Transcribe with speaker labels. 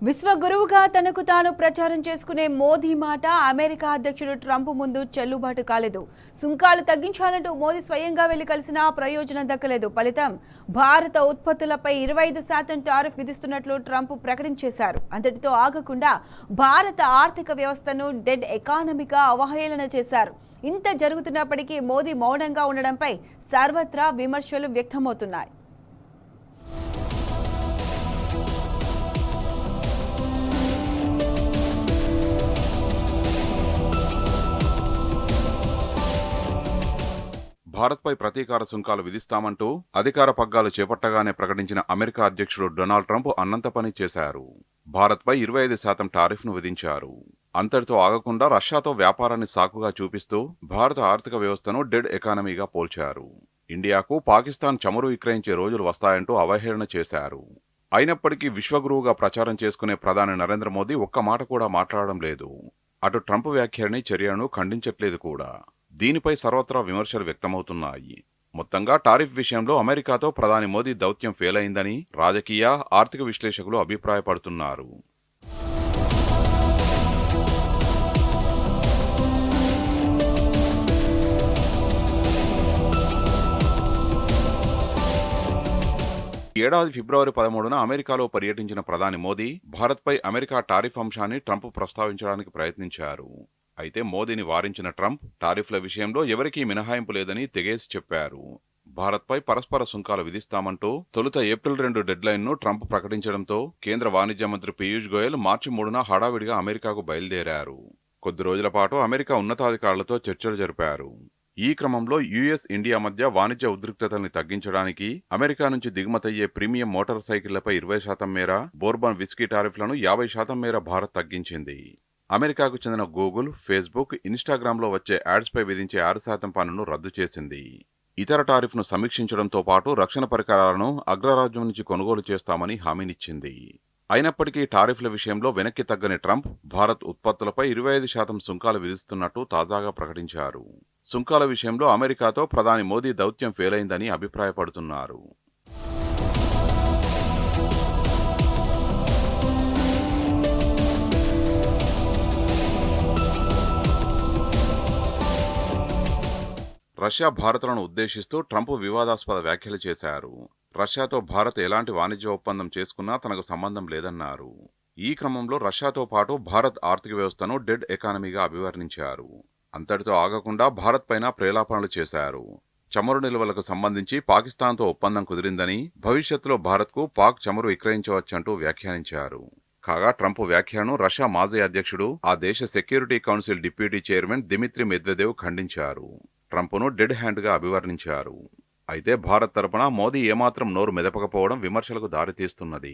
Speaker 1: విశ్వగురువుగా తనకు తాను ప్రచారం చేసుకునే మోదీ మాట అమెరికా అధ్యక్షుడు ట్రంప్ ముందు చెల్లుబాటు కాలేదు. సుంకాలు తగ్గించాలంటూ మోదీ స్వయంగా వెళ్లి కలిసినా ప్రయోజనం దక్కలేదు. ఫలితం భారత ఉత్పత్తులపై 25% టారిఫ్ విధిస్తున్నట్లు ట్రంప్ ప్రకటించేశారు. అంతటితో ఆగకుండా భారత ఆర్థిక వ్యవస్థను డెడ్ ఎకానమీగా అవహేళన చేశారు. ఇంత జరుగుతున్నప్పటికీ మోదీ మౌనంగా ఉండడంపై సర్వత్రా విమర్శలు వ్యక్తమవుతున్నాయి.
Speaker 2: భారత్పై ప్రతీకార సుంకాలు విధిస్తామంటూ అధికార పగ్గాలు చేపట్టగానే ప్రకటించిన అమెరికా అధ్యక్షుడు డొనాల్డ్ ట్రంప్ అన్నంత పని చేశారు. భారత్పై 25% టారిఫ్ను విధించారు. అంతటితో ఆగకుండా రష్యాతో వ్యాపారాన్ని సాకుగా చూపిస్తూ భారత ఆర్థిక వ్యవస్థను డెడ్ ఎకానమీగా పోల్చారు. ఇండియాకు పాకిస్తాన్ చమురు విక్రయించే రోజులు వస్తాయంటూ అవహేళన చేశారు. అయినప్పటికీ విశ్వగురువుగా ప్రచారం చేసుకునే ప్రధాని నరేంద్ర మోదీ ఒక్క మాట కూడా మాట్లాడడం లేదు. అటు ట్రంప్ వ్యాఖ్యని చర్యను ఖండించట్లేదు కూడా. దీనిపై సర్వత్రా విమర్శలు వ్యక్తమవుతున్నాయి. మొత్తంగా టారిఫ్ విషయంలో అమెరికాతో ప్రధాని మోదీ దౌత్యం ఫెయిల్ అయిందని రాజకీయ, ఆర్థిక విశ్లేషకులు అభిప్రాయపడుతున్నారు. ఏడాది ఫిబ్రవరి 13న అమెరికాలో పర్యటించిన ప్రధాని మోదీ భారత్పై అమెరికా టారిఫ్ అంశాన్ని ట్రంప్ ప్రస్తావించడానికి ప్రయత్నించారు. అయితే మోదీని వారించిన ట్రంప్ టారిఫ్ల విషయంలో ఎవరికీ మినహాయింపు లేదని తెగేసి చెప్పారు. భారత్పై పరస్పర సుంకాలు విధిస్తామంటూ తొలుత ఏప్రిల్ 2 డెడ్లైన్ను ట్రంప్ ప్రకటించడంతో కేంద్ర వాణిజ్య మంత్రి పీయూష్ గోయల్ మార్చి 3న హడావిడిగా అమెరికాకు బయలుదేరారు. కొద్ది రోజుల పాటు అమెరికా ఉన్నతాధికారులతో చర్చలు జరిపారు. ఈ క్రమంలో యుఎస్ ఇండియా మధ్య వాణిజ్య ఉద్రిక్తతల్ని తగ్గించడానికి అమెరికా నుంచి దిగుమతయ్యే ప్రీమియం మోటార్ సైకిళ్లపై 20% మేర, బోర్బన్ విస్కీ టారిఫ్లను 50% మేర భారత్ తగ్గించింది. అమెరికాకు చెందిన గూగుల్, ఫేస్బుక్, ఇన్స్టాగ్రామ్లో వచ్చే యాడ్స్పై విధించే 6% పన్నును రద్దు చేసింది. ఇతర టారిఫ్ను సమీక్షించడంతో పాటు రక్షణ పరికరాలను అగ్రరాజ్యం నుంచి కొనుగోలు చేస్తామని హామీనిచ్చింది. అయినప్పటికీ టారిఫ్ల విషయంలో వెనక్కి తగ్గని ట్రంప్ భారత్ ఉత్పత్తులపై 25% సుంకాలు విధిస్తున్నట్టు తాజాగా ప్రకటించారు. సుంకాల విషయంలో అమెరికాతో ప్రధాని మోదీ దౌత్యం ఫెయిల్ అయిందని అభిప్రాయపడుతున్నారు. రష్యా భారత్లను ఉద్దేశిస్తూ ట్రంప్ వివాదాస్పద వ్యాఖ్యలు చేశారు. రష్యాతో భారత్ ఎలాంటి వాణిజ్య ఒప్పందం చేసుకున్నా తనకు సంబంధం లేదన్నారు. ఈ క్రమంలో రష్యాతో పాటు భారత్ ఆర్థిక వ్యవస్థను డెడ్ ఎకానమీగా అభివర్ణించారు. అంతటితో ఆగకుండా భారత్ పైన ప్రేలాపనలు చేశారు. చమురు నిల్వలకు సంబంధించి పాకిస్తాన్తో ఒప్పందం కుదిరిందని, భవిష్యత్తులో భారత్కు పాక్ చమురు విక్రయించవచ్చంటూ వ్యాఖ్యానించారు. కాగా ట్రంప్ వ్యాఖ్యలను రష్యా మాజీ అధ్యక్షుడు, ఆ దేశ security council deputy chairman Dmitri Medvedev ఖండించారు. ట్రంప్ను డెడ్ హ్యాండ్గా అభివర్ణించారు. అయితే భారత్ తరపున మోదీ ఏమాత్రం నోరు మెదపకపోవడం విమర్శలకు దారితీస్తున్నది.